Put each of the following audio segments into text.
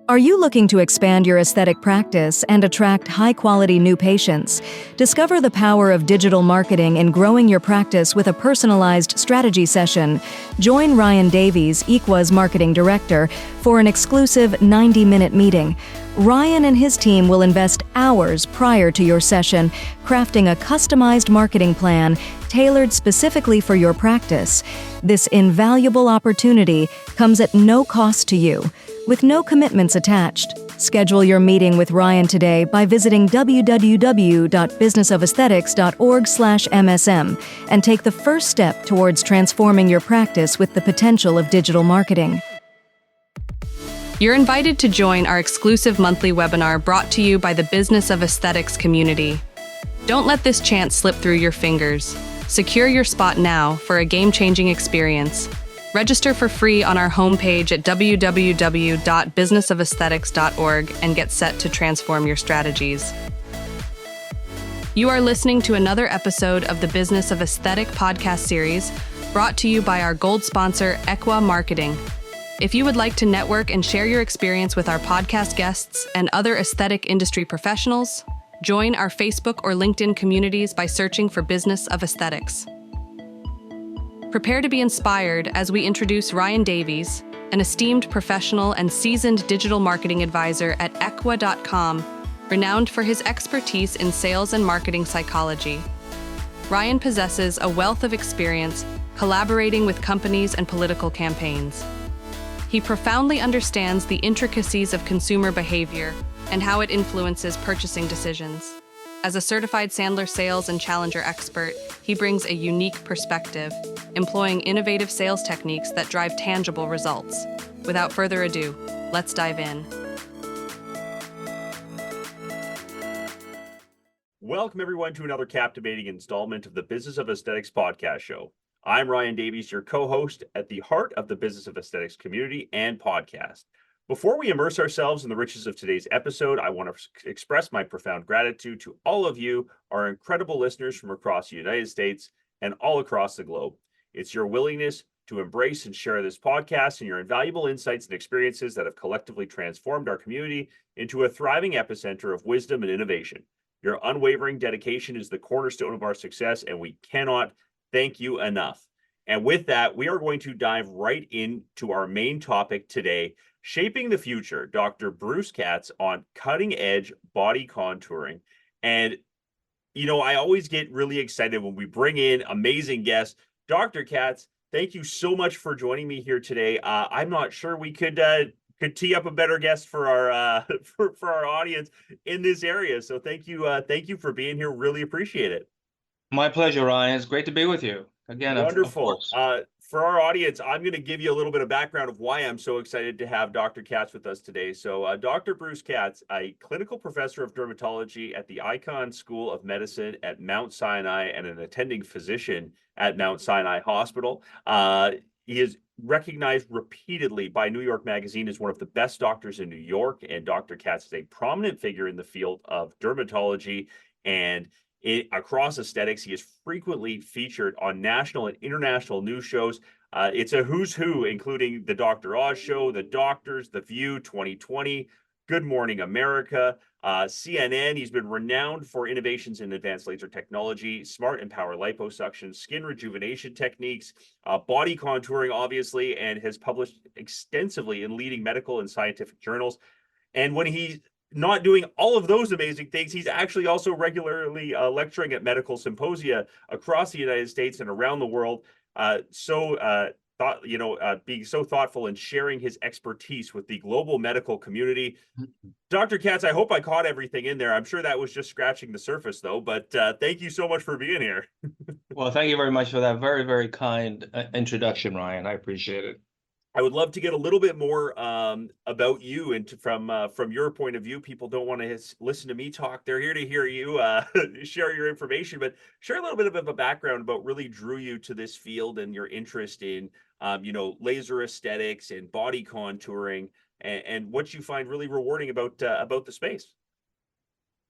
Are you looking to expand your aesthetic practice and attract high-quality new patients? Discover the power of digital marketing in growing your practice with a personalized strategy session. Join Ryan Davies, Equa's marketing director, for an exclusive 90-minute meeting. Ryan and his team will invest hours prior to your session, crafting a customized marketing plan tailored specifically for your practice. This invaluable opportunity comes at no cost to you, with no commitments attached. Schedule your meeting with Ryan today by visiting www.businessofesthetics.org/MSM and take the first step towards transforming your practice with the potential of digital marketing. You're invited to join our exclusive monthly webinar brought to you by the Business of Aesthetics community. Don't let this chance slip through your fingers. Secure your spot now for a game-changing experience. Register for free on our homepage at www.businessofesthetics.org and get set to transform your strategies. You are listening to another episode of the Business of Aesthetic podcast series, brought to you by our gold sponsor, Equa Marketing. If you would like to network and share your experience with our podcast guests and other aesthetic industry professionals, join our Facebook or LinkedIn communities by searching for Business of Aesthetics. Prepare to be inspired as we introduce Ryan Davies, an esteemed professional and seasoned digital marketing advisor at Equa.com, renowned for his expertise in sales and marketing psychology. Ryan possesses a wealth of experience collaborating with companies and political campaigns. He profoundly understands the intricacies of consumer behavior and how it influences purchasing decisions. As a certified Sandler sales and challenger expert, he brings a unique perspective, employing innovative sales techniques that drive tangible results. Without further ado, let's dive in. Welcome, everyone, to another captivating installment of the Business of Aesthetics podcast show. I'm Ryan Davies, your co-host at the heart of the Business of Aesthetics community and podcast. Before we immerse ourselves in the riches of today's episode, I want to express my profound gratitude to all of you, our incredible listeners from across the United States and all across the globe. It's your willingness to embrace and share this podcast and your invaluable insights and experiences that have collectively transformed our community into a thriving epicenter of wisdom and innovation. Your unwavering dedication is the cornerstone of our success, and we cannot thank you enough. And with that, we are going to dive right into our main topic today, Shaping the Future, Dr. Bruce Katz on cutting-edge body contouring. And, you know, I always get really excited when we bring in amazing guests. Dr. Katz, thank you so much for joining me here today. I'm not sure we could tee up a better guest for our for our audience in this area. So thank you for being here. Really appreciate it. My pleasure, Ryan. It's great to be with you again. Wonderful. Of course. For our audience, I'm going to give you a little bit of background of why I'm so excited to have Dr. Katz with us today. So Dr. Bruce Katz, a clinical professor of dermatology at the Icahn School of Medicine at Mount Sinai and an attending physician at Mount Sinai Hospital. He is recognized repeatedly by New York Magazine as one of the best doctors in New York, and Dr. Katz is a prominent figure in the field of dermatology and across aesthetics. He is frequently featured on national and international news shows. It's a who's who, including the Dr. Oz Show, The Doctors, The View, 2020, Good Morning America, CNN. He's been renowned for innovations in advanced laser technology, smart and power liposuction, skin rejuvenation techniques, body contouring, obviously, and has published extensively in leading medical and scientific journals. And when he's not doing all of those amazing things, he's actually also regularly lecturing at medical symposia across the United States and around the world. Being so thoughtful and sharing his expertise with the global medical community. Dr. Katz, I hope I caught everything in there. I'm sure that was just scratching the surface, though. But thank you so much for being here. Well, thank you very much for that very, very kind introduction, Ryan. I appreciate it. I would love to get a little bit more about you and from your point of view. People don't want to listen to me talk. They're here to hear you share your information, but share a little bit of a background about really drew you to this field and your interest in, laser aesthetics and body contouring and what you find really rewarding about the space.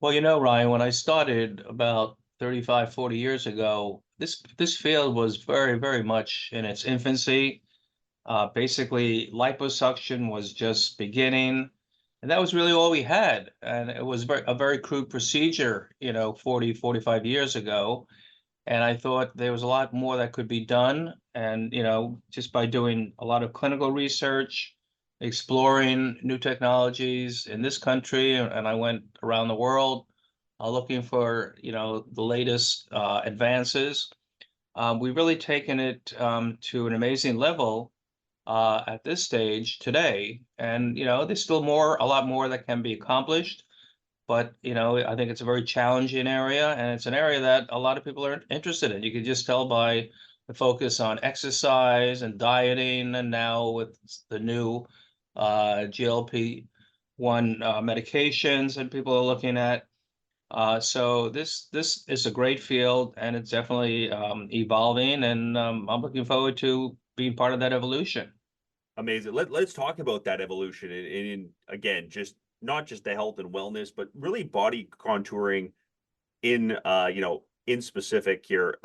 Well, Ryan, when I started about 35, 40 years ago, this field was very, very much in its infancy. Basically, liposuction was just beginning. And that was really all we had. And it was a very crude procedure, 40, 45 years ago. And I thought there was a lot more that could be done. And, just by doing a lot of clinical research, exploring new technologies in this country, and I went around the world looking for, the latest advances. We've really taken it to an amazing level at this stage today. And, there's still a lot more that can be accomplished. But, I think it's a very challenging area, and it's an area that a lot of people are interested in. You can just tell by the focus on exercise and dieting, and now with the new GLP-1 medications that people are looking at. So this is a great field, and it's definitely evolving, and I'm looking forward to being part of that evolution. Amazing. Let's talk about that evolution and again, just not just the health and wellness, but really body contouring in in specific here.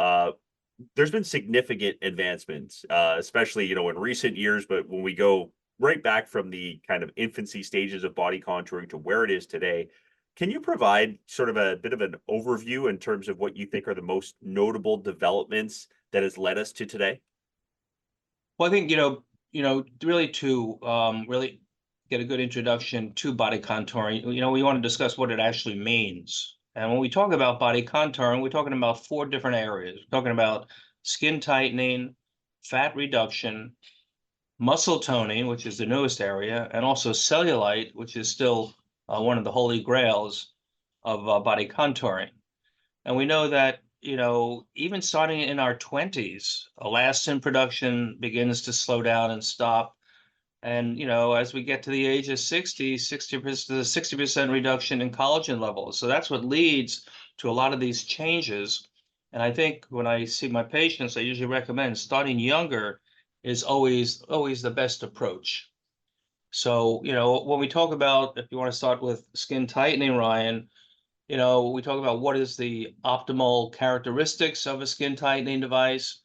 There's been significant advancements, especially in recent years, but when we go right back from the kind of infancy stages of body contouring to where it is today, can you provide sort of a bit of an overview in terms of what you think are the most notable developments that has led us to today? Well, I think, really to really get a good introduction to body contouring, we want to discuss what it actually means. And when we talk about body contouring, we're talking about 4 different areas. We're talking about skin tightening, fat reduction, muscle toning, which is the newest area, and also cellulite, which is still one of the holy grails of body contouring. And we know that, even starting in our 20s, elastin production begins to slow down and stop. And, as we get to the age of 60% reduction in collagen levels. So that's what leads to a lot of these changes. And I think when I see my patients, I usually recommend starting younger is always the best approach. So, when we talk about, if you want to start with skin tightening, Ryan, we talk about what is the optimal characteristics of a skin tightening device.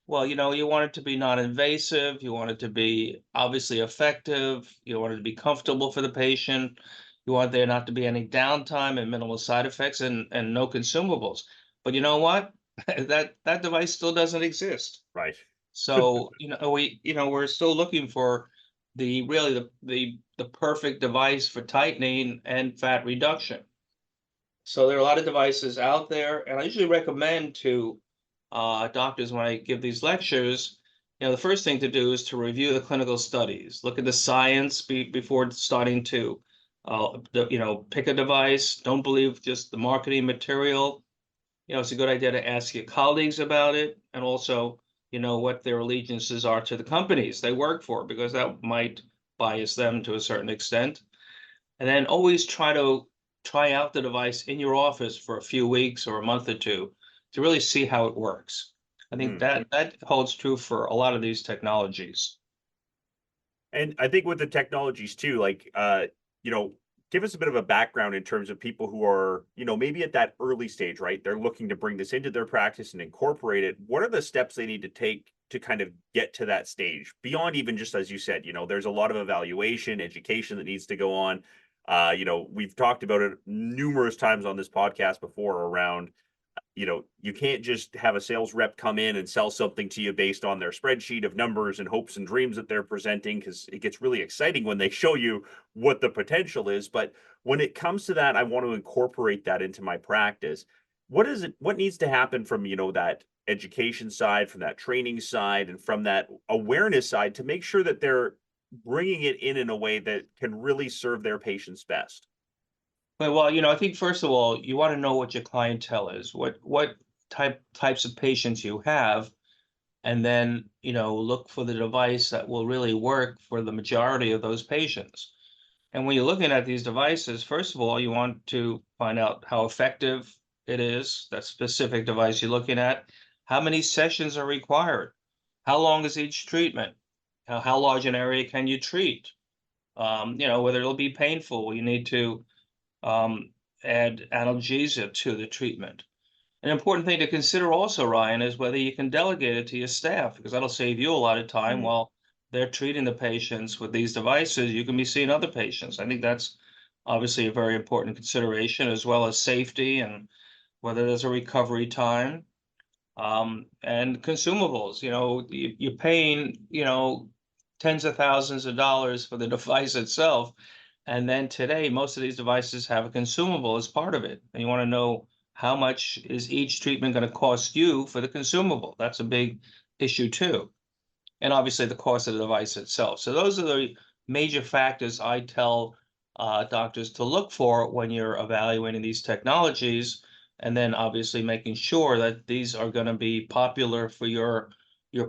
Well, you want it to be non-invasive, you want it to be obviously effective, you want it to be comfortable for the patient, you want there not to be any downtime and minimal side effects and no consumables. But you know what? That device still doesn't exist. Right. So, we're still looking for the perfect device for tightening and fat reduction. So there are a lot of devices out there, and I usually recommend to doctors when I give these lectures, the first thing to do is to review the clinical studies, look at the science before starting to, pick a device. Don't believe just the marketing material. It's a good idea to ask your colleagues about it, and also, what their allegiances are to the companies they work for, because that might bias them to a certain extent. And then always try out the device in your office for a few weeks or a month or two to really see how it works. I think that holds true for a lot of these technologies. And I think with the technologies too, like give us a bit of a background in terms of people who are, maybe at that early stage, right? They're looking to bring this into their practice and incorporate it. What are the steps they need to take to kind of get to that stage beyond even just, as you said, there's a lot of evaluation, education that needs to go on. We've talked about it numerous times on this podcast before around, you can't just have a sales rep come in and sell something to you based on their spreadsheet of numbers and hopes and dreams that they're presenting, because it gets really exciting when they show you what the potential is. But when it comes to that, I want to incorporate that into my practice. What needs to happen from, that education side, from that training side, and from that awareness side to make sure that they're bringing it in a way that can really serve their patients best? Well, I think first of all, you want to know what your clientele is, what types of patients you have, and then, look for the device that will really work for the majority of those patients. And when you're looking at these devices, first of all, you want to find out how effective it is, that specific device you're looking at, how many sessions are required, how long is each treatment, how large an area can you treat, whether it'll be painful, you need to add analgesia to the treatment. An important thing to consider also, Ryan, is whether you can delegate it to your staff, because that'll save you a lot of time while they're treating the patients with these devices. You can be seeing other patients. I think that's obviously a very important consideration, as well as safety and whether there's a recovery time. And consumables, you're paying, tens of thousands of dollars for the device itself. And then today, most of these devices have a consumable as part of it. And you want to know how much is each treatment going to cost you for the consumable. That's a big issue too. And obviously the cost of the device itself. So those are the major factors I tell doctors to look for when you're evaluating these technologies, and then obviously making sure that these are going to be popular for your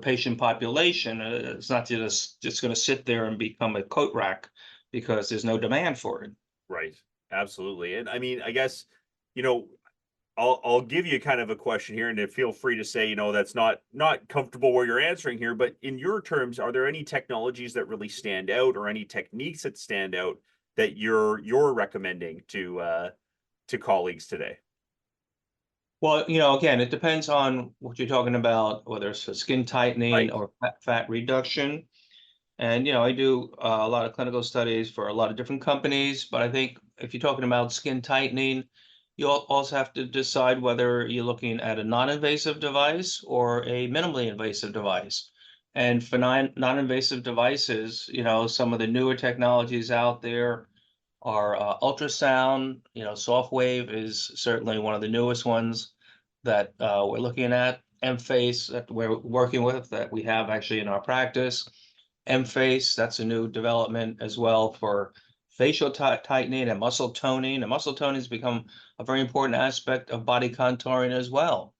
patient population. It's not just going to sit there and become a coat rack because there's no demand for it. Right. Absolutely. And I mean, I guess, you know, I'll give you kind of a question here, and then feel free to say, that's not comfortable where you're answering here, but in your terms, are there any technologies that really stand out, or any techniques that stand out that you're recommending to colleagues today? Well, again, it depends on what you're talking about, whether it's for skin tightening Right. or fat reduction. And, I do a lot of clinical studies for a lot of different companies, but I think if you're talking about skin tightening, you also have to decide whether you're looking at a non-invasive device or a minimally invasive device. And for non-invasive devices, some of the newer technologies out there are ultrasound. Soft wave is certainly one of the newest ones that we're looking at. M-Face that we're working with, that we have actually in our practice. M-Face, that's a new development as well for facial tightening and muscle toning. And muscle toning has become a very important aspect of body contouring as well.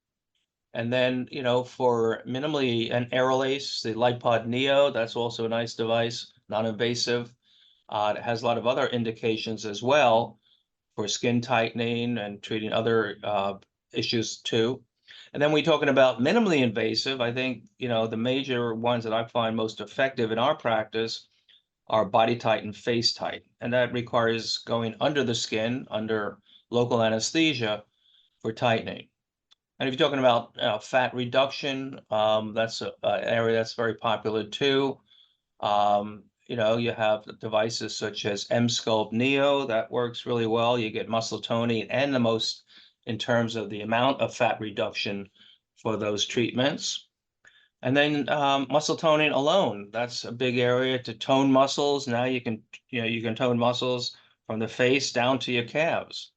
And then, for minimally an Aerolase, the LightPod Neo, that's also a nice device, non-invasive. It has a lot of other indications as well for skin tightening and treating other issues too. And then we're talking about minimally invasive. I think, the major ones that I find most effective in our practice are Body Tighten, Face Tight. And that requires going under the skin, under local anesthesia for tightening. And if you're talking about fat reduction, that's an area that's very popular too. You have devices such as M-Sculpt Neo that works really well. You get muscle toning and the most in terms of the amount of fat reduction for those treatments. And then muscle toning alone, that's a big area to tone muscles. Now you can tone muscles from the face down to your calves.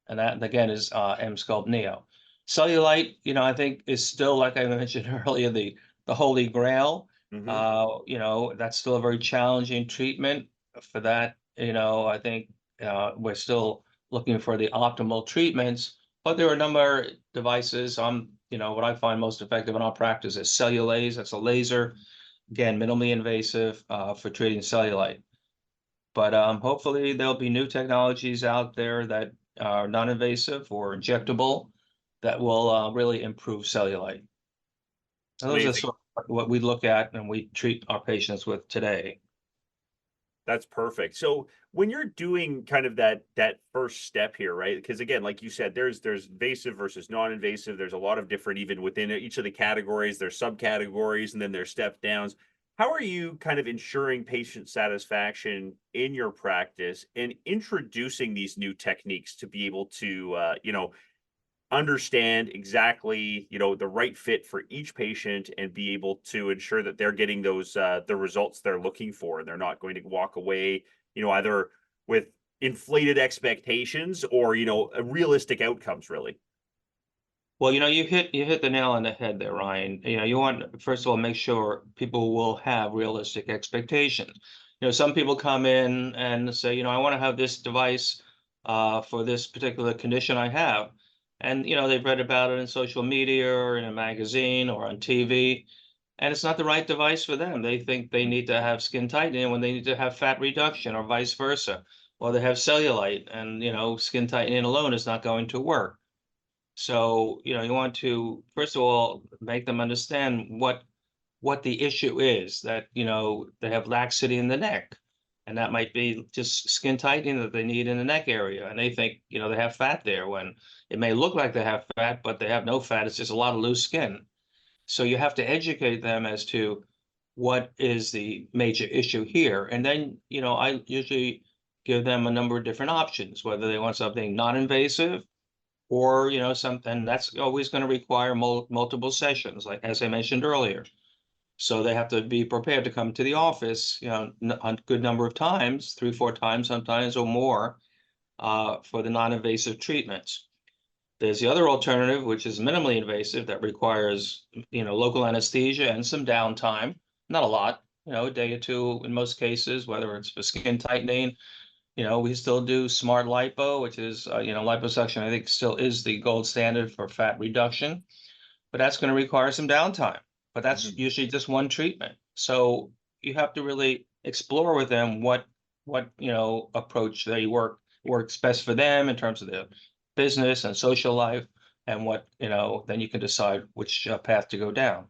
And that again is M-Sculpt Neo. Cellulite, I think is still, like I mentioned earlier, the holy grail. That's still a very challenging treatment for that. I think we're still looking for the optimal treatments, but there are a number of devices. What I find most effective in our practice is cellulase. That's a laser, again, minimally invasive for treating cellulite. But hopefully there'll be new technologies out there that are non-invasive or injectable that will really improve cellulite. And those are sort of what we look at and we treat our patients with today. That's perfect. So when you're doing kind of that first step here, right? Because again, like you said, there's invasive versus non-invasive. There's a lot of different, even within each of the categories, there's subcategories, and then there's step downs. How are you kind of ensuring patient satisfaction in your practice and introducing these new techniques to be able to, understand exactly, the right fit for each patient and be able to ensure that they're getting those, the results they're looking for, and they're not going to walk away, either with inflated expectations or, realistic outcomes, really? Well, you hit the nail on the head there, Ryan. You want, first of all, make sure people will have realistic expectations. Some people come in and say, I want to have this device for this particular condition I have. And, they've read about it in social media or in a magazine or on TV, and it's not the right device for them. They think they need to have skin tightening when they need to have fat reduction, or vice versa. Or they have cellulite, and, skin tightening alone is not going to work. So, you want to, first of all, make them understand what the issue is, that, they have laxity in the neck. And that might be just skin tightening that they need in the neck area. And they think, they have fat there, when it may look like they have fat, but they have no fat. It's just a lot of loose skin. So you have to educate them as to what is the major issue here. And then, I usually give them a number of different options, whether they want something non-invasive or, something that's always going to require multiple sessions, like as I mentioned earlier. So they have to be prepared to come to the office, a good number of times, 3, 4 times sometimes or more, for the non-invasive treatments. There's the other alternative, which is minimally invasive, that requires, local anesthesia and some downtime. Not a lot, a day or two in most cases, whether it's for skin tightening. We still do smart lipo, which is, liposuction, I think still is the gold standard for fat reduction, but that's going to require some downtime. But that's usually just one treatment. So you have to really explore with them what approach works best for them in terms of their business and social life, and what, then you can decide which path to go down.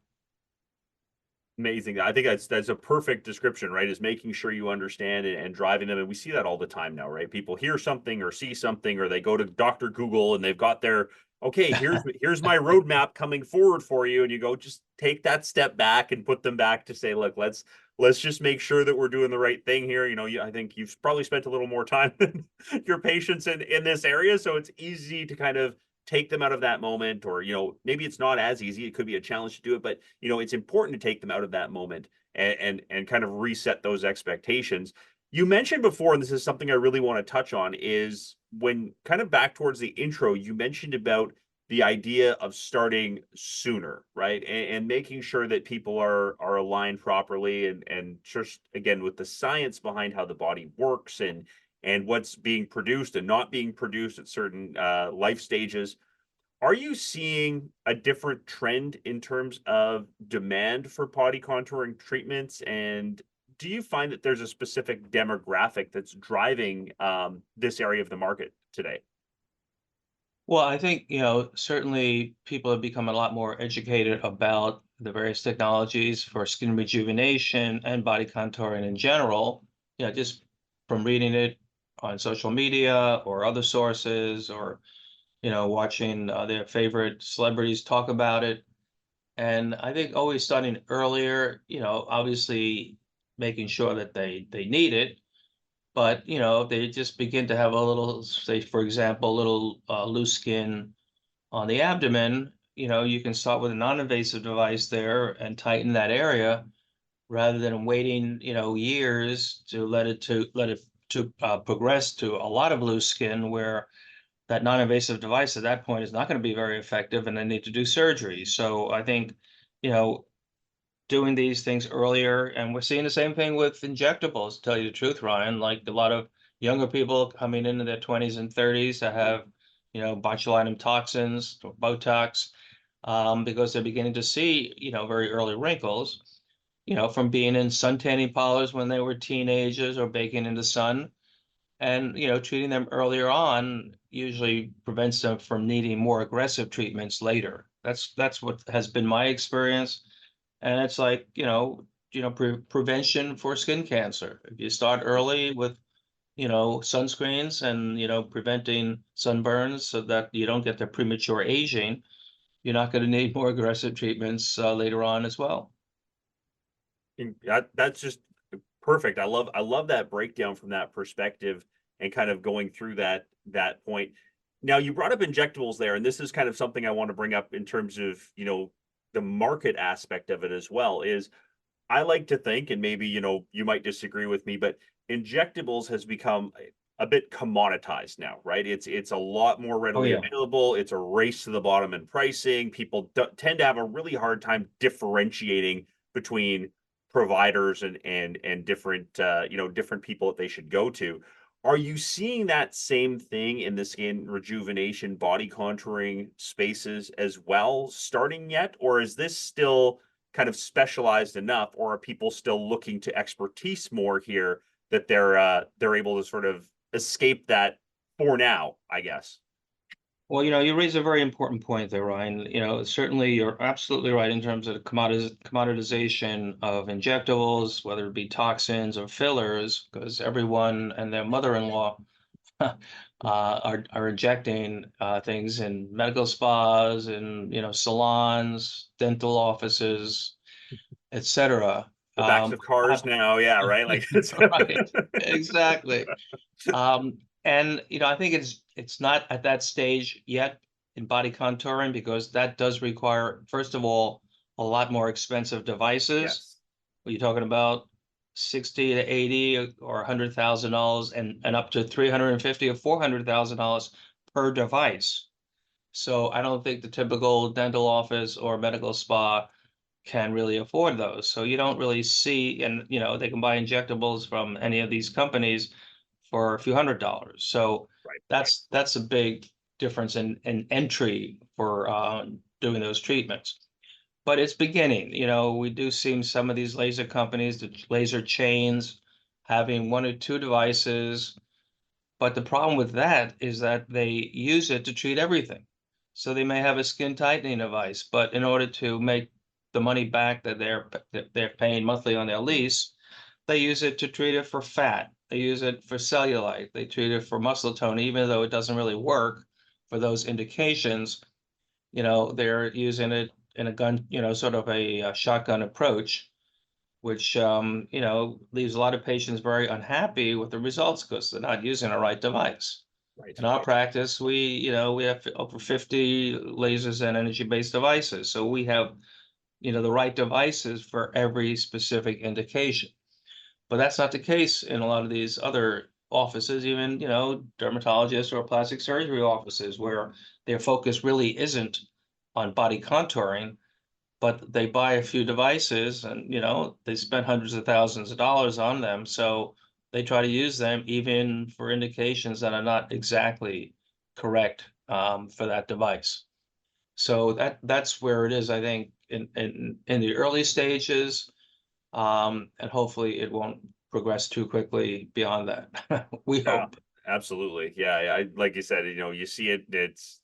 Amazing. I think that's a perfect description, right? Is making sure you understand and driving them. And we see that all the time now, right? People hear something or see something, or they go to Dr. Google and they've got their, okay, here's my roadmap coming forward for you. And you go, just take that step back and put them back to say, look, let's just make sure that we're doing the right thing here. I think you've probably spent a little more time than your patients in this area. So it's easy to kind of take them out of that moment, or maybe it's not as easy, it could be a challenge to do it, but it's important to take them out of that moment and kind of reset those expectations. You mentioned before, and this is something I really want to touch on, is when kind of back towards the intro, you mentioned about the idea of starting sooner, right? And making sure that people are aligned properly, and just again with the science behind how the body works and what's being produced and not being produced at certain life stages. Are you seeing a different trend in terms of demand for body contouring treatments? And do you find that there's a specific demographic that's driving this area of the market today? Well, I think, certainly people have become a lot more educated about the various technologies for skin rejuvenation and body contouring in general, just from reading it on social media or other sources, or watching their favorite celebrities talk about it. And I think always starting earlier, obviously making sure that they need it, but if they just begin to have a little, say for example, a little loose skin on the abdomen, you can start with a non-invasive device there and tighten that area, rather than waiting years to let it progress to a lot of loose skin, where that non-invasive device at that point is not going to be very effective and they need to do surgery. So I think, doing these things earlier, and we're seeing the same thing with injectables, to tell you the truth, Ryan, like a lot of younger people coming into their 20s and 30s that have, botulinum toxins or Botox, because they're beginning to see, very early wrinkles, from being in sun tanning parlors when they were teenagers or baking in the sun. And, treating them earlier on usually prevents them from needing more aggressive treatments later. That's what has been my experience. And it's like, prevention for skin cancer. If you start early with, sunscreens and, preventing sunburns so that you don't get the premature aging, you're not going to need more aggressive treatments later on as well. And that's just perfect. I love that breakdown from that perspective, and kind of going through that point. Now, you brought up injectables there, and this is kind of something I want to bring up in terms of, the market aspect of it as well. Is I like to think, and maybe, you might disagree with me, but injectables has become a bit commoditized now, right? It's a lot more readily available. It's a race to the bottom in pricing. People tend to have a really hard time differentiating between providers and different different people that they should go to. Are you seeing that same thing in the skin rejuvenation, body contouring spaces as well, starting yet? Or is this still kind of specialized enough, or are people still looking to expertise more here that they're able to sort of escape that for now, I guess? Well, you raise a very important point there, Ryan. Certainly you're absolutely right in terms of the commoditization of injectables, whether it be toxins or fillers, because everyone and their mother-in-law are injecting things in medical spas and salons, dental offices, etc. The backs of cars now, yeah, right? Like it's right, exactly. And I think it's not at that stage yet in body contouring, because that does require, first of all, a lot more expensive devices. yes, You're talking about 60 to 80 or $100,000 and up to 350 or $400,000 per device. So I don't think the typical dental office or medical spa can really afford those. So you don't really see, and they can buy injectables from any of these companies for a few $100s. So right. that's a big difference in entry for doing those treatments. But it's beginning. We do see some of these laser companies, the laser chains, having one or two devices. But the problem with that is that they use it to treat everything. So they may have a skin tightening device, but in order to make the money back that they're paying monthly on their lease, they use it to treat it for fat. They use it for cellulite. They treat it for muscle tone, even though it doesn't really work for those indications. They're using it in a gun, sort of a shotgun approach, which leaves a lot of patients very unhappy with the results because they're not using the right device. Right. In our practice, we have over 50 lasers and energy-based devices, so we have the right devices for every specific indication. But that's not the case in a lot of these other offices, even dermatologists or plastic surgery offices, where their focus really isn't on body contouring, but they buy a few devices and they spend hundreds of thousands of dollars on them. So they try to use them even for indications that are not exactly correct for that device. So that's where it is, I think, in the early stages, and hopefully it won't progress too quickly beyond that. We Yeah, hope. absolutely. Yeah, like you said, you see it.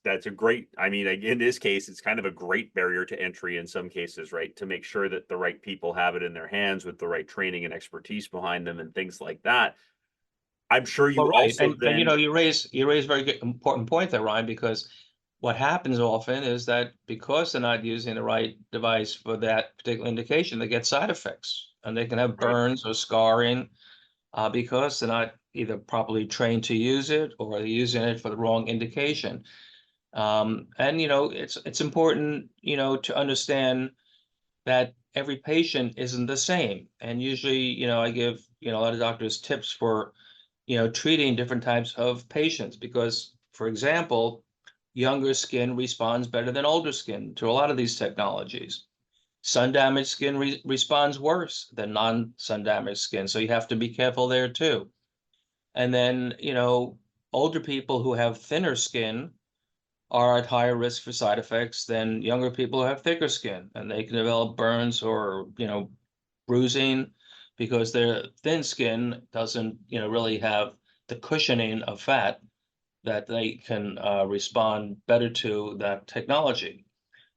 That's a great. I mean, in this case, it's kind of a great barrier to entry in some cases, right? To make sure that the right people have it in their hands with the right training and expertise behind them and things like that. I'm sure Well, you right, also and then. you raise a very good important point there, Ryan, because what happens often is that because they're not using the right device for that particular indication, they get side effects, and they can have Right. burns or scarring because they're not either properly trained to use it or they're using it for the wrong indication. And it's important to understand that every patient isn't the same. And usually, I give a lot of doctors tips for treating different types of patients because, for example, younger skin responds better than older skin to a lot of these technologies. Sun damaged skin responds worse than non-sun damaged skin, so you have to be careful there too. And then, older people who have thinner skin are at higher risk for side effects than younger people who have thicker skin, and they can develop burns or, bruising because their thin skin doesn't, really have the cushioning of fat that they can respond better to that technology.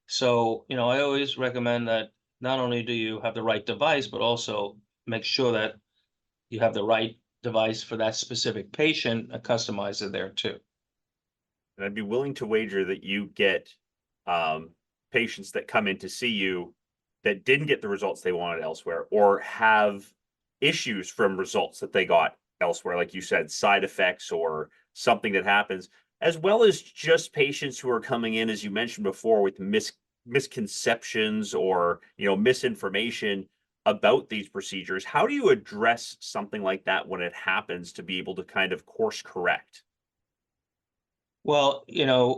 So, I always recommend that not only do you have the right device, but also make sure that you have the right device for that specific patient and customize it there too. And I'd be willing to wager that you get um, patients that come in to see you that didn't get the results they wanted elsewhere or have issues from results that they got elsewhere, like you said, side effects or something that happens, as well as just patients who are coming in, as you mentioned before, with misconceptions or misinformation about these procedures. How do you address something like that when it happens to be able to kind of course correct? Well,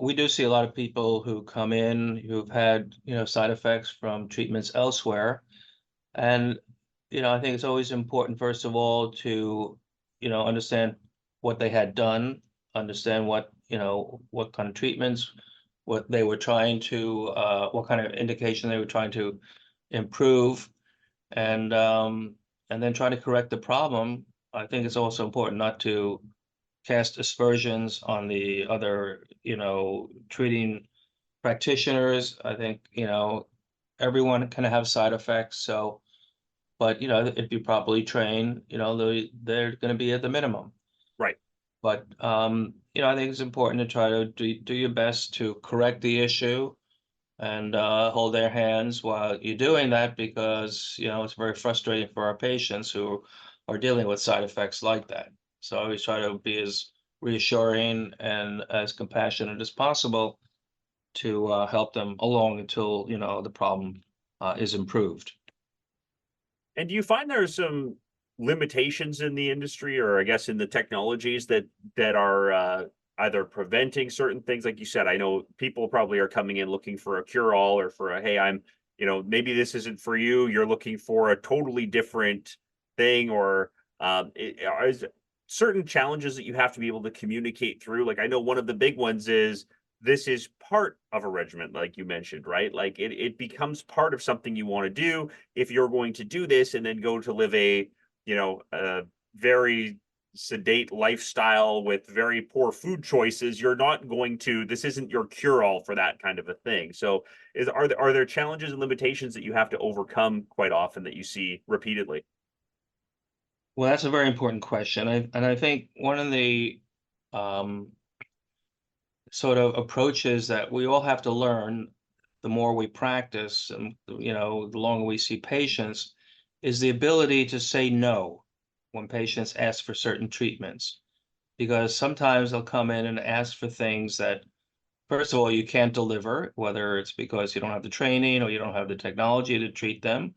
we do see a lot of people who come in who've had, side effects from treatments elsewhere. And, I think it's always important, first of all, to, understand what they had done, understand what kind of treatments, what they were trying to, what kind of indication they were trying to improve, and then try to correct the problem. I think it's also important not to cast aspersions on the other, treating practitioners. I think, everyone can have side effects. So, but if you properly train, they're going to be at the minimum. Right. But I think it's important to try to do your best to correct the issue and hold their hands while you're doing that, because it's very frustrating for our patients who are dealing with side effects like that. So I always try to be as reassuring and as compassionate as possible to help them along until the problem is improved. And do you find there's some limitations in the industry, or I guess in the technologies that are either preventing certain things? Like you said, I know people probably are coming in looking for a cure-all, or for a, hey, I'm, maybe this isn't for you. You're looking for a totally different thing, or is certain challenges that you have to be able to communicate through. Like, I know one of the big ones is this is part of a regimen, like you mentioned, right? Like it becomes part of something you want to do. If you're going to do this and then go to live a very sedate lifestyle with very poor food choices, you're not going to, this isn't your cure-all for that kind of a thing. So are there challenges and limitations that you have to overcome quite often that you see repeatedly? Well, that's a very important question. And I think one of the um, sort of approaches that we all have to learn, the more we practice and the longer we see patients, is the ability to say no when patients ask for certain treatments. Because sometimes they'll come in and ask for things that, first of all, you can't deliver, whether it's because you don't have the training or you don't have the technology to treat them,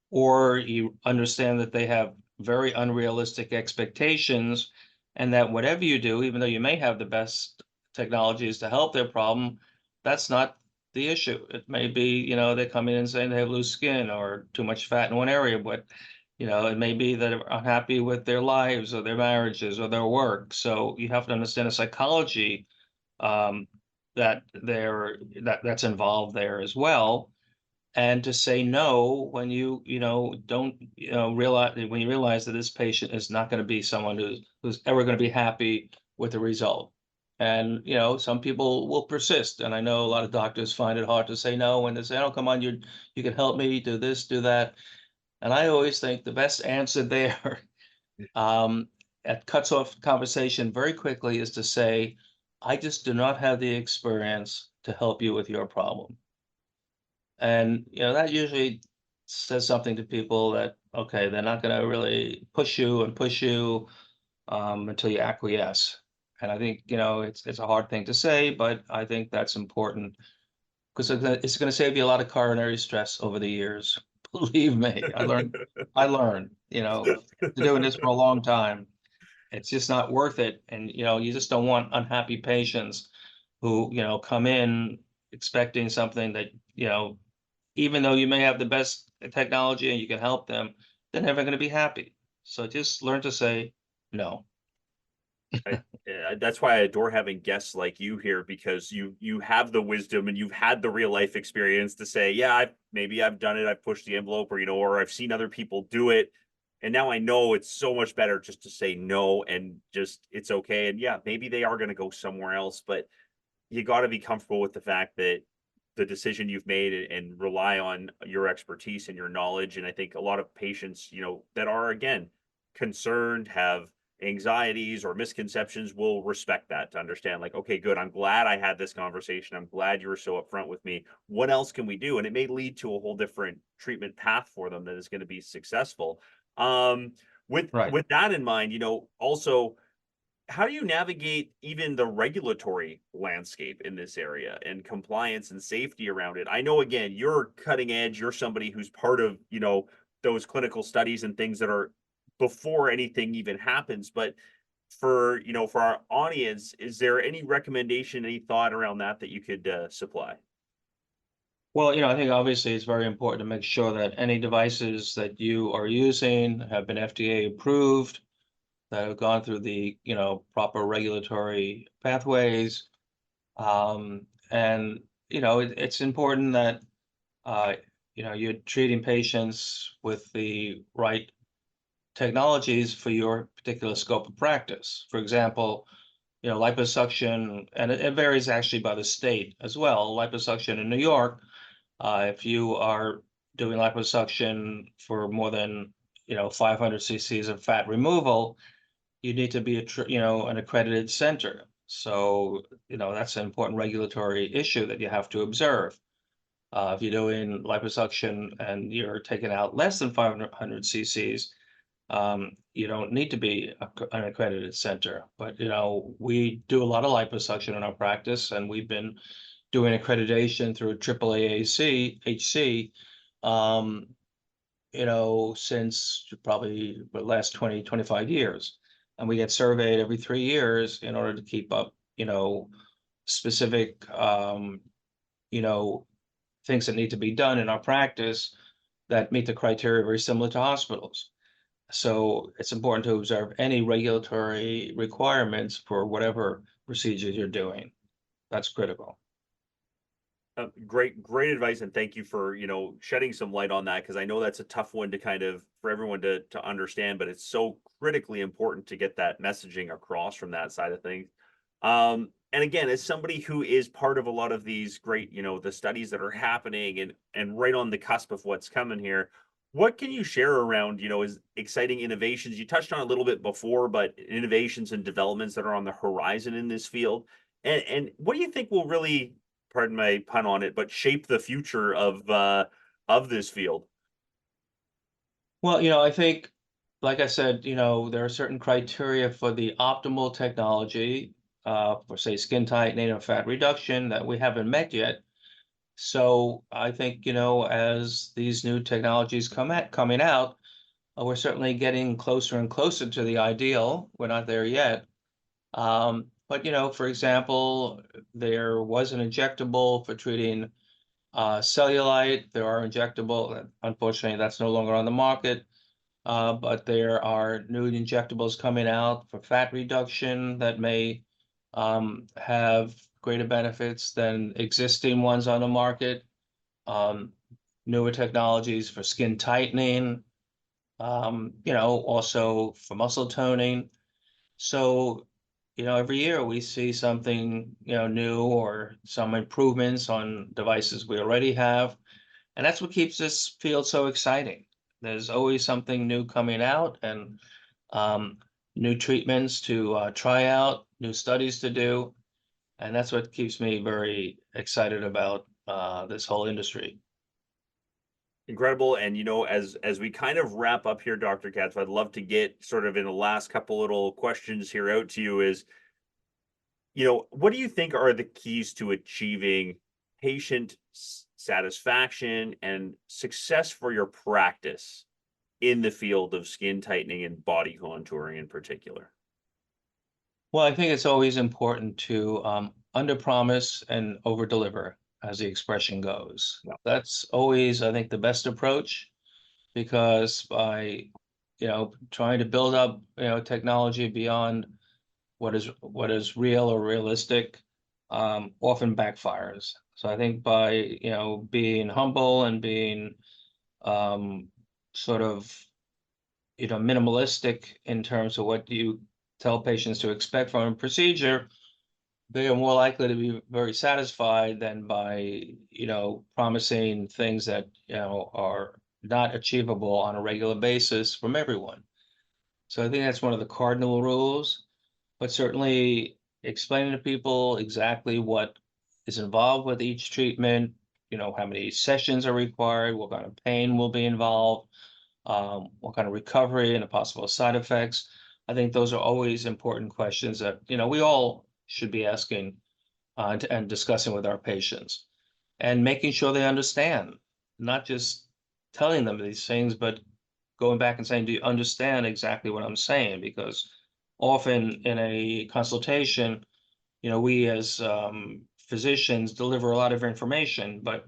or you understand that they have very unrealistic expectations, and that whatever you do, even though you may have the best technologies to help their problem, that's not the issue. It may be, they come in and saying they have loose skin or too much fat in one area, but it may be that they're unhappy with their lives or their marriages or their work. So you have to understand the psychology um, that's involved there as well, and to say no when don't realize, when you realize that this patient is not going to be someone who's ever going to be happy with the result. And some people will persist, and I know a lot of doctors find it hard to say no when they say, oh, come on, you can help me do this, do that. And I always think the best answer there um it cuts off conversation very quickly, is to say, I just do not have the experience to help you with your problem. And that usually says something to people, that okay, they're not going to really push you and push you until you acquiesce. And I think it's a hard thing to say, but I think that's important, because it's going to save you a lot of coronary stress over the years. Believe me, I learned after doing this for a long time, it's just not worth it. And you just don't want unhappy patients who come in expecting something that even though you may have the best technology and you can help them, they're never going to be happy. So just learn to say no. That's why I adore having guests like you here, because you have the wisdom and you've had the real life experience to say, yeah, maybe I've done it, I've pushed the envelope, or or I've seen other people do it, and now I know it's so much better just to say no, and just it's okay. And yeah, maybe they are going to go somewhere else, but you got to be comfortable with the fact that the decision you've made, and rely on your expertise and your knowledge. And I think a lot of patients, that are, again, concerned, have anxieties or misconceptions, will respect that, to understand, like, okay, good, I'm glad I had this conversation, I'm glad you were so upfront with me, what else can we do? And it may lead to a whole different treatment path for them that is going to be successful. With Right. that in mind, also, how do you navigate even the regulatory landscape in this area, and compliance and safety around it? I know, again, you're cutting edge. You're somebody who's part of, those clinical studies and things that are before anything even happens. But for our audience, is there any recommendation, any thought around that you could supply? Well, I think obviously it's very important to make sure that any devices that you are using have been FDA approved, that have gone through the, proper regulatory pathways. And, it's important that, uh, you're treating patients with the right technologies for your particular scope of practice. For example, liposuction, and it varies actually by the state as well. Liposuction in New York, if you are doing liposuction for more than 500 cc's of fat removal, you need to be an accredited center. So that's an important regulatory issue that you have to observe. If you're doing liposuction and you're taking out less than 500 cc's, you don't need to be an accredited center. But we do a lot of liposuction in our practice, and we've been doing accreditation through AAAC, HC, um, since probably the last 20, 25 years. And we get surveyed every 3 years in order to keep up, specific, things that need to be done in our practice that meet the criteria very similar to hospitals. So it's important to observe any regulatory requirements for whatever procedures you're doing. That's critical. Great advice, and thank you for shedding some light on that, because I know that's a tough one to kind of for everyone to understand, but it's so critically important to get that messaging across from that side of things. And again, as somebody who is part of a lot of these great, the studies that are happening and right on the cusp of what's coming here, what can you share around, is exciting innovations? You touched on a little bit before, but innovations and developments that are on the horizon in this field. And what do you think will really, pardon my pun on it, but shape the future of this field? Well, I think, like I said, there are certain criteria for the optimal technology for, say, skin tightening or fat reduction that we haven't met yet. So I think, as these new technologies coming out, we're certainly getting closer and closer to the ideal. We're not there yet. But, for example, there was an injectable for treating cellulite. There are injectable, unfortunately, that's no longer on the market. But there are new injectables coming out for fat reduction that may have greater benefits than existing ones on the market. Newer technologies for skin tightening, also for muscle toning. So, every year we see something, new or some improvements on devices we already have. And that's what keeps this field so exciting. There's always something new coming out, and new treatments to try out, new studies to do. And that's what keeps me very excited about this whole industry. Incredible. And as we kind of wrap up here, Dr. Katz, I'd love to get sort of in the last couple little questions here out to you is, what do you think are the keys to achieving patient satisfaction and success for your practice in the field of skin tightening and body contouring in particular? Well, I think it's always important to under-promise and over-deliver, as the expression goes. Yeah. That's always, I think, the best approach, because by, trying to build up, technology beyond what is real or realistic, often backfires. So I think by, being humble and being sort of, minimalistic in terms of what you tell patients to expect from a procedure, they are more likely to be very satisfied than by, promising things that, are not achievable on a regular basis from everyone. So I think that's one of the cardinal rules, but certainly explaining to people exactly what is involved with each treatment, how many sessions are required, what kind of pain will be involved, what kind of recovery and the possible side effects. I think those are always important questions that, we all should be asking and discussing with our patients, and making sure they understand, not just telling them these things, but going back and saying, do you understand exactly what I'm saying? Because often in a consultation, we as physicians deliver a lot of information, but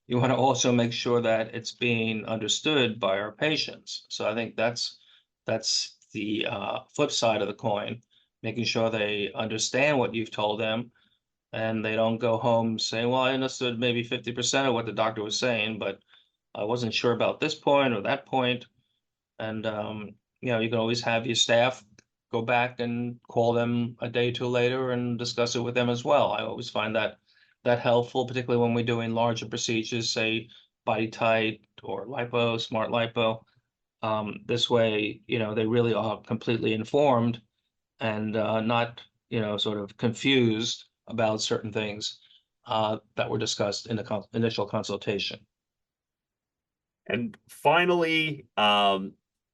you want to also make sure that it's being understood by our patients. So I think that's the flip side of the coin, making sure they understand what you've told them, and they don't go home saying, well, I understood maybe 50% of what the doctor was saying, but I wasn't sure about this point or that point. And you can always have your staff go back and call them a day or two later and discuss it with them as well. I always find that helpful, particularly when we're doing larger procedures, say body tight or lipo, smart lipo. This way, they really are completely informed and not, sort of confused about certain things. that were discussed in the initial consultation. And finally,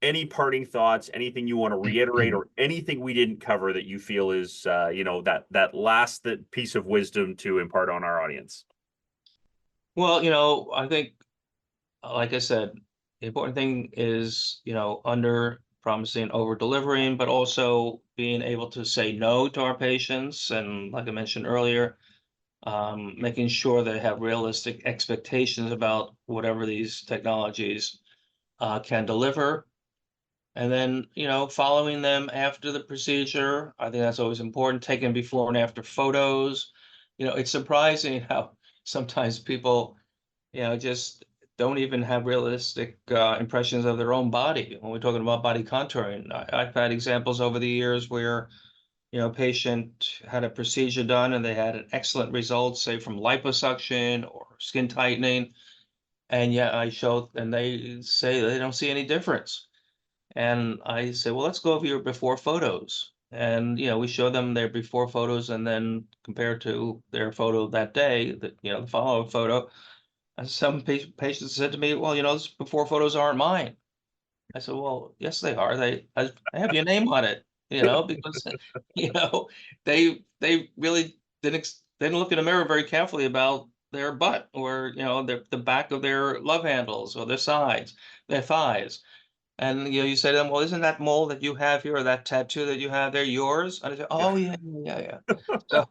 any parting thoughts, anything you want to reiterate, or anything we didn't cover that you feel is, that last piece of wisdom to impart on our audience? Well, I think, like I said, the important thing is, under promising, over delivering, but also being able to say no to our patients. And like I mentioned earlier, making sure they have realistic expectations about whatever these technologies can deliver. And then, following them after the procedure. I think that's always important, taking before and after photos. It's surprising how sometimes people, just don't even have realistic impressions of their own body when we're talking about body contouring. I've had examples over the years where, a patient had a procedure done and they had an excellent result, say from liposuction or skin tightening. And yet I show, and they say they don't see any difference. And I say, well, let's go over your before photos. And, we show them their before photos and then compared to their photo that day, the follow-up photo. And some patients said to me, well, those before photos aren't mine. I said, well, yes, they are. I have your name on it, because, they really didn't look in the mirror very carefully about their butt or, the back of their love handles or their sides, their thighs. And, you say to them, well, isn't that mole that you have here or that tattoo that you have there yours? And I say, oh, yeah. So,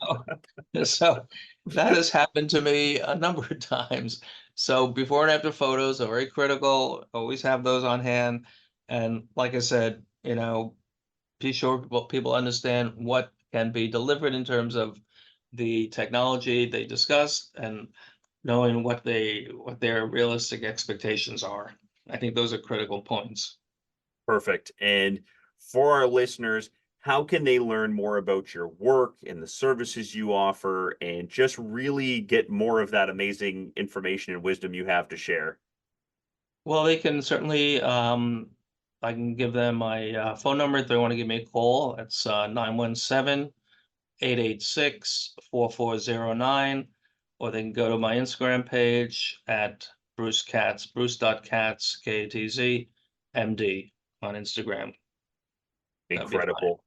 so that has happened to me a number of times. So before and after photos are very critical. Always have those on hand. And like I said, be sure people understand what can be delivered in terms of the technology they discussed and knowing what their realistic expectations are. I think those are critical points. Perfect. And for our listeners, how can they learn more about your work and the services you offer and just really get more of that amazing information and wisdom you have to share? Well, they can certainly, I can give them my phone number if they want to give me a call. It's 917-886-4409, or they can go to my Instagram page at Bruce Katz, Bruce.Katz, Katz, MD on Instagram. Incredible.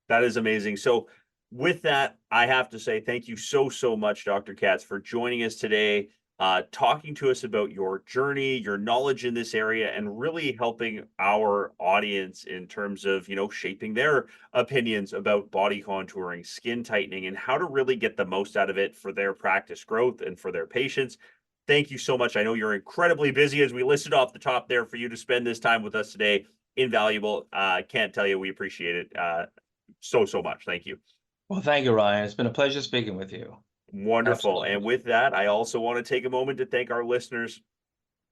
That is amazing. So with that, I have to say thank you so much, Dr. Katz, for joining us today, talking to us about your journey, your knowledge in this area, and really helping our audience in terms of, shaping their opinions about body contouring, skin tightening, and how to really get the most out of it for their practice growth and for their patients. Thank you so much. I know you're incredibly busy, as we listed off the top there, for you to spend this time with us today. Invaluable. Can't tell you we appreciate it so much. Thank you. Well, thank you, Ryan. It's been a pleasure speaking with you. Wonderful. Absolutely. And with that, I also want to take a moment to thank our listeners.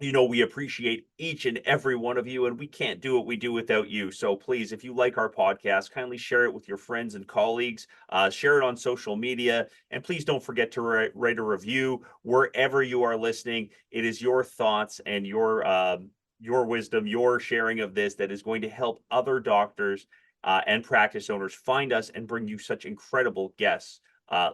We appreciate each and every one of you, and we can't do what we do without you. So please, if you like our podcast, kindly share it with your friends and colleagues, share it on social media, and please don't forget to write a review wherever you are listening. It is your thoughts and your wisdom, your sharing of this that is going to help other doctors and practice owners find us and bring you such incredible guests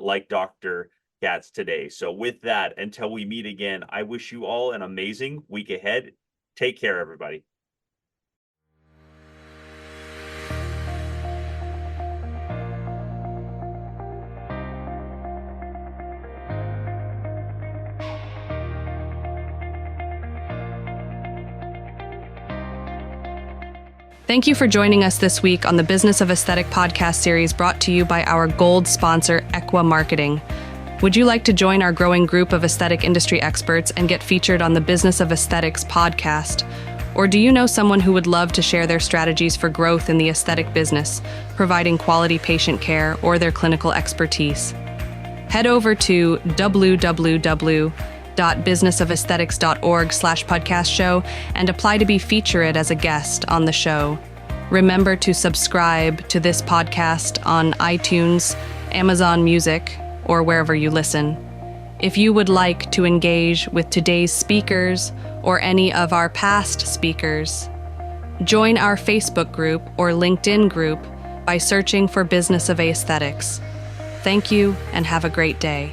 like Dr. Katz today. So with that, until we meet again, I wish you all an amazing week ahead. Take care, everybody. Thank you for joining us this week on the Business of Aesthetic podcast series brought to you by our gold sponsor, Equa Marketing. Would you like to join our growing group of aesthetic industry experts and get featured on the Business of Aesthetics podcast? Or do you know someone who would love to share their strategies for growth in the aesthetic business, providing quality patient care or their clinical expertise? Head over to www.businessaesthetics.org/podcast show and apply to be featured as a guest on the show. Remember to subscribe to this podcast on iTunes, Amazon Music, or wherever you listen. If you would like to engage with today's speakers or any of our past speakers, join our Facebook group or LinkedIn group by searching for Business of Aesthetics. Thank you and have a great day.